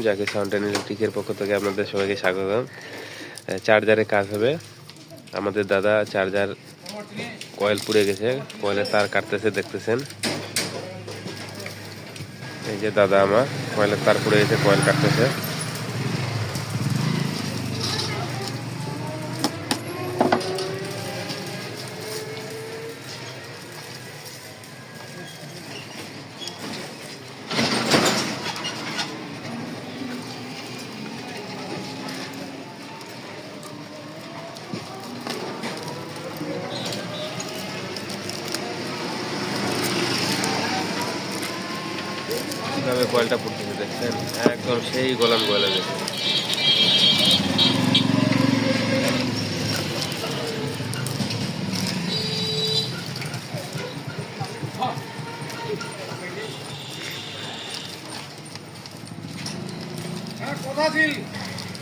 Zakir sound and ইলেকট্রিকের পক্ষ থেকে আপনাদের সবাইকে স্বাগতম। চার্জারে কাজ হবে। আমাদের দাদা চার্জার কয়েল পুড়ে গেছে, কয়েলের তার কাটতেছে, দেখতেছেন। এই যে দাদা আমার কয়েলের তার পুড়ে গেছে, কয়েল কাটতেছে। কিভাবে কয়েলটা পুড়তেছে দেখছেন, একদম সেই গোলাম গলে গেছে।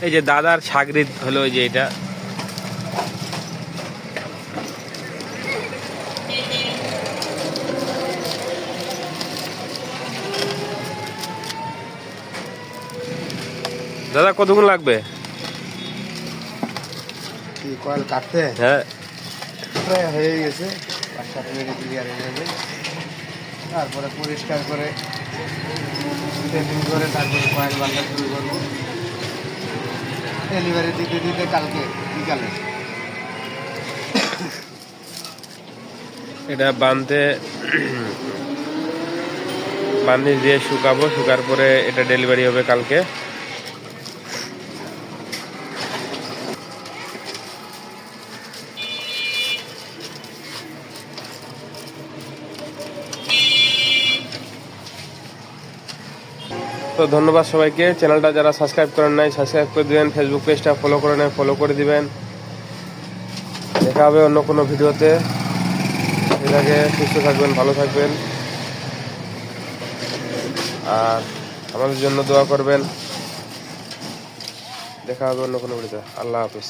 এই যে দাদার সাগরিদ হলো ওই যে এটা। দাদা কতক্ষণ লাগবে কয়েল কাটতে? হ্যাঁ, প্রায় হয়ে গেছে, 5-7 মিনিট ক্লিয়ার হয়ে যাবে। তারপরে পরিষ্কার করে সেটিং করে তারপরে কয়েল বাঁধা শুরু করবো। ডেলিভারি দিতে দিতে কালকে বিকালে। এটা বান্ধিশ দিয়ে শুকাবো, শুকার পরে এটা ডেলিভারি হবে কালকে। তো ধন্যবাদ সবাইকে। চ্যানেলটা যারা সাবস্ক্রাইব করেন নাই সাবস্ক্রাইব করে দিবেন, ফেসবুক পেজটা ফলো করে নেন, ফলো করে দিবেন। দেখা হবে অন্য কোনো ভিডিওতে। এটাকে সুস্থ থাকবেন, ভালো থাকবেন, আর আমাদের জন্য দোয়া করবেন। দেখা হবে অন্য কোনো ভিডিওতে। আল্লাহ হাফিজ।